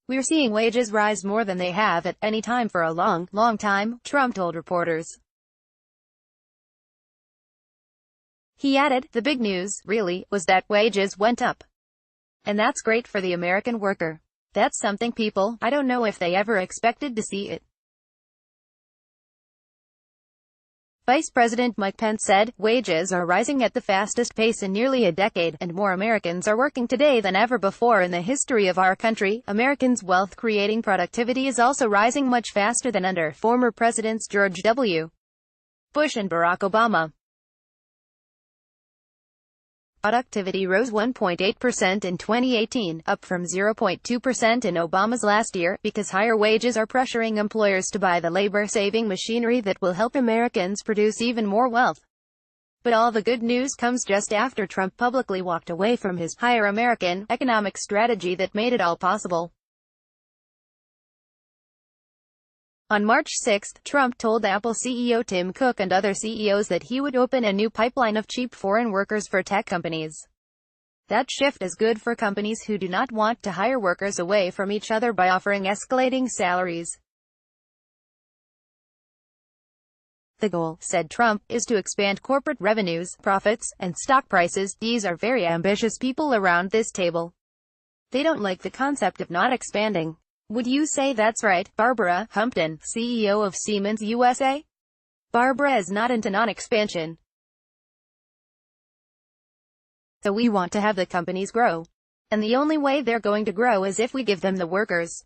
We're seeing wages rise more than they have at any time for a long, long time, Trump told reporters. He added, the big news, really, was that wages went up. And that's great for the American worker. That's something people, I don't know if they ever expected to see it. Vice President Mike Pence said, wages are rising at the fastest pace in nearly a decade, and more Americans are working today than ever before in the history of our country. Americans' wealth-creating productivity is also rising much faster than under former Presidents George W. Bush and Barack Obama. Productivity rose 1.8% in 2018, up from 0.2% in Obama's last year, because higher wages are pressuring employers to buy the labor-saving machinery that will help Americans produce even more wealth. But all the good news comes just after Trump publicly walked away from his Hire American economic strategy that made it all possible. On March 6, Trump told Apple CEO Tim Cook and other CEOs that he would open a new pipeline of cheap foreign workers for tech companies. That shift is good for companies who do not want to hire workers away from each other by offering escalating salaries. The goal, said Trump, is to expand corporate revenues, profits, and stock prices. These are very ambitious people around this table. They don't like the concept of not expanding. Would you say that's right, Barbara Humpton, CEO of Siemens USA? Barbara is not into non-expansion. So we want to have the companies grow. And the only way they're going to grow is if we give them the workers.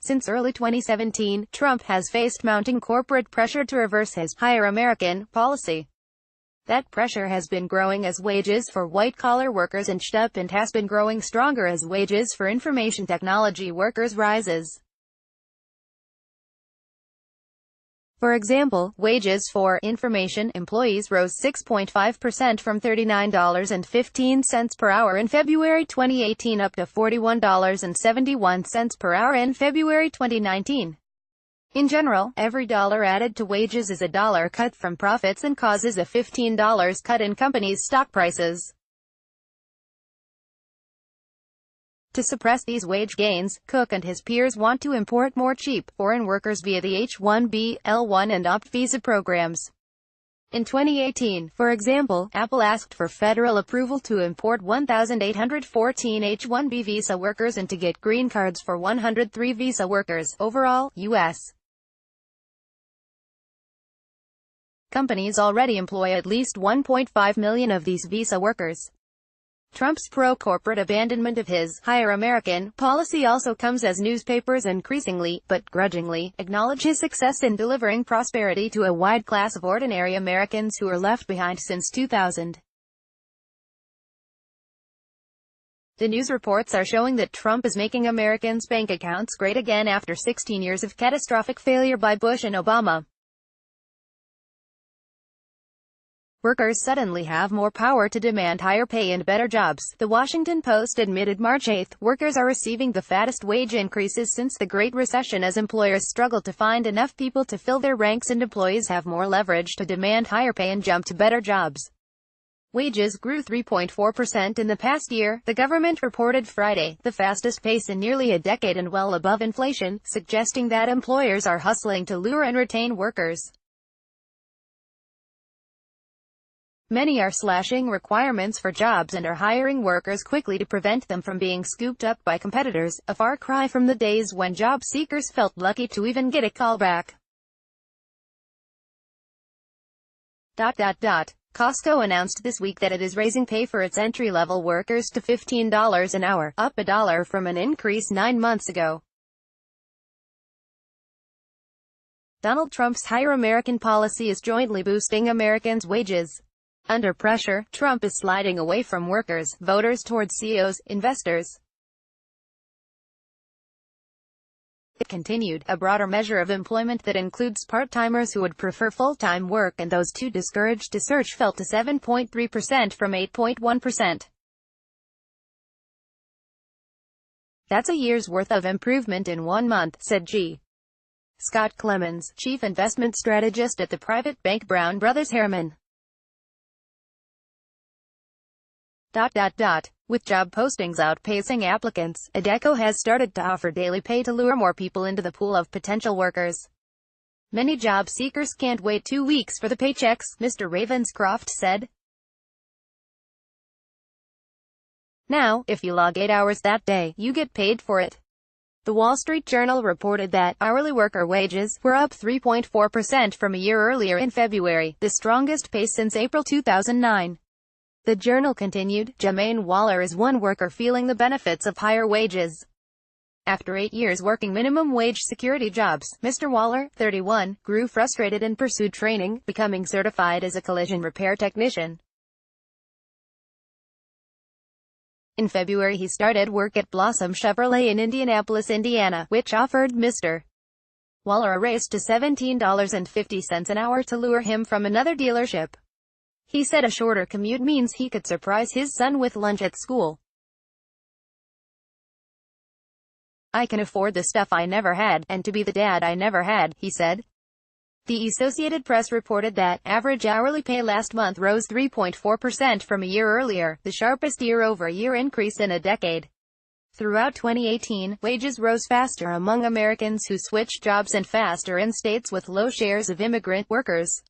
Since early 2017, Trump has faced mounting corporate pressure to reverse his Hire American policy. That pressure has been growing as wages for white-collar workers inched up and has been growing stronger as wages for information technology workers rises. For example, wages for information employees rose 6.5% from $39.15 per hour in February 2018 up to $41.71 per hour in February 2019. In general, every dollar added to wages is a dollar cut from profits and causes a $15 cut in companies' stock prices. To suppress these wage gains, Cook and his peers want to import more cheap, foreign workers via the H-1B, L-1 and OPT visa programs. In 2018, for example, Apple asked for federal approval to import 1,814 H-1B visa workers and to get green cards for 103 visa workers. Overall, U.S. companies already employ at least 1.5 million of these visa workers. Trump's pro-corporate abandonment of his Hire American policy also comes as newspapers increasingly, but grudgingly, acknowledge his success in delivering prosperity to a wide class of ordinary Americans who were left behind since 2000. The news reports are showing that Trump is making Americans' bank accounts great again after 16 years of catastrophic failure by Bush and Obama. Workers suddenly have more power to demand higher pay and better jobs. The Washington Post admitted March 8, workers are receiving the fattest wage increases since the Great Recession as employers struggle to find enough people to fill their ranks and employees have more leverage to demand higher pay and jump to better jobs. Wages grew 3.4% in the past year, the government reported Friday, the fastest pace in nearly a decade and well above inflation, suggesting that employers are hustling to lure and retain workers. Many are slashing requirements for jobs and are hiring workers quickly to prevent them from being scooped up by competitors, a far cry from the days when job seekers felt lucky to even get a call back. Costco announced this week that it is raising pay for its entry-level workers to $15 an hour, up $1 from an increase 9 months ago. Donald Trump's Hire American policy is jointly boosting Americans' wages. Under pressure, Trump is sliding away from workers, voters towards CEOs, investors. It continued, a broader measure of employment that includes part-timers who would prefer full-time work and those too discouraged to search fell to 7.3% from 8.1%. That's a year's worth of improvement in 1 month, said G. Scott Clemens, chief investment strategist at the private bank Brown Brothers Harriman. With job postings outpacing applicants, ADECO has started to offer daily pay to lure more people into the pool of potential workers. Many job seekers can't wait 2 weeks for the paychecks, Mr. Ravenscroft said. Now, if you log 8 hours that day, you get paid for it. The Wall Street Journal reported that hourly worker wages were up 3.4% from a year earlier in February, the strongest pace since April 2009. The Journal continued, Jermaine Waller is one worker feeling the benefits of higher wages. After 8 years working minimum wage security jobs, Mr. Waller, 31, grew frustrated and pursued training, becoming certified as a collision repair technician. In February he started work at Blossom Chevrolet in Indianapolis, Indiana, which offered Mr. Waller a raise to $17.50 an hour to lure him from another dealership. He said a shorter commute means he could surprise his son with lunch at school. I can afford the stuff I never had, and to be the dad I never had, he said. The Associated Press reported that average hourly pay last month rose 3.4% from a year earlier, the sharpest year-over-year increase in a decade. Throughout 2018, wages rose faster among Americans who switched jobs and faster in states with low shares of immigrant workers.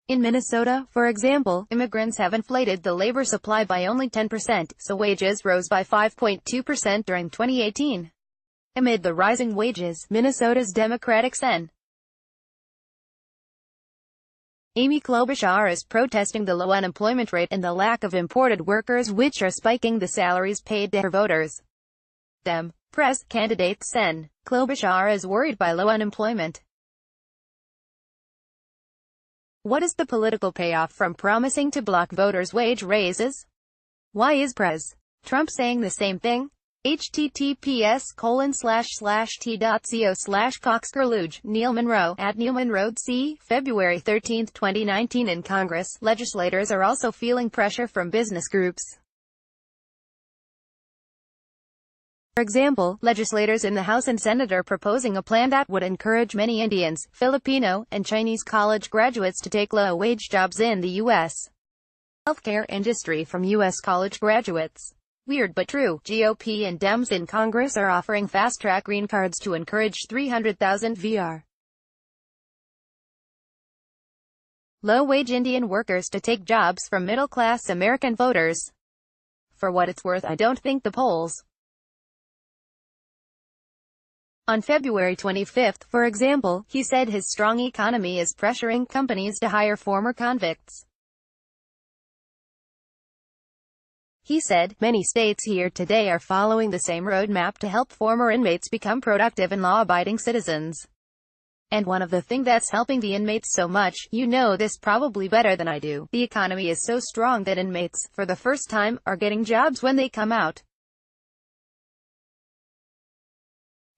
In Minnesota, for example, immigrants have inflated the labor supply by only 10%, so wages rose by 5.2% during 2018. Amid the rising wages, Minnesota's Democratic Sen. Amy Klobuchar is protesting the low unemployment rate and the lack of imported workers which are spiking the salaries paid to her voters. Dem. Press candidate Sen. Klobuchar is worried by low unemployment. What is the political payoff from promising to block voters' wage raises? Why is Pres. Trump saying the same thing? https://t.co/coxcurluge, Neil Monroe, at Neil Monroe C. February 13, 2019 In Congress, legislators are also feeling pressure from business groups. For example, legislators in the House and Senate are proposing a plan that would encourage many Indians, Filipino, and Chinese college graduates to take low-wage jobs in the U.S. healthcare industry from U.S. college graduates. Weird but true, GOP and Dems in Congress are offering fast-track green cards to encourage 300,000 VR. low-wage Indian workers to take jobs from middle-class American voters. For what it's worth, I don't think the polls. On February 25, for example, he said his strong economy is pressuring companies to hire former convicts. He said, many states here today are following the same roadmap to help former inmates become productive and law-abiding citizens. And one of the things that's helping the inmates so much, you know this probably better than I do, the economy is so strong that inmates, for the first time, are getting jobs when they come out.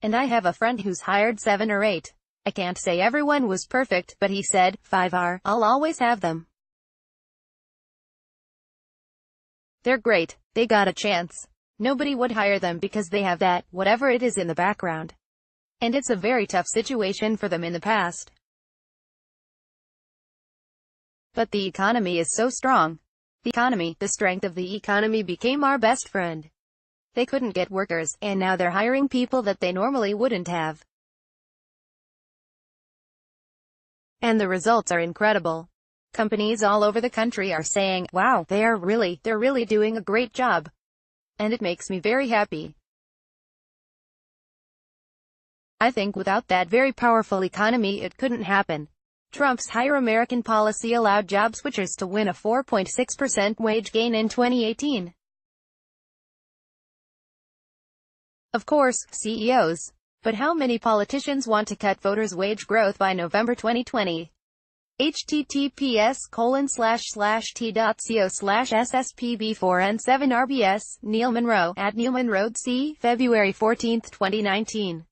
And I have a friend who's hired 7 or 8. I can't say everyone was perfect, but he said, 5 are, I'll always have them. They're great. They got a chance. Nobody would hire them because they have that, whatever it is in the background. And it's a very tough situation for them in the past. But the economy is so strong. The strength of the economy became our best friend. They couldn't get workers, and now they're hiring people that they normally wouldn't have. And the results are incredible. Companies all over the country are saying, wow, they're really doing a great job. And it makes me very happy. I think without that very powerful economy it couldn't happen. Trump's Hire American policy allowed job switchers to win a 4.6% wage gain in 2018. Of course, CEOs. But how many politicians want to cut voters' wage growth by November 2020? https://t.co/SSPB4N7RBS, Neil Monroe, at Neil Monroe C. February 14, 2019.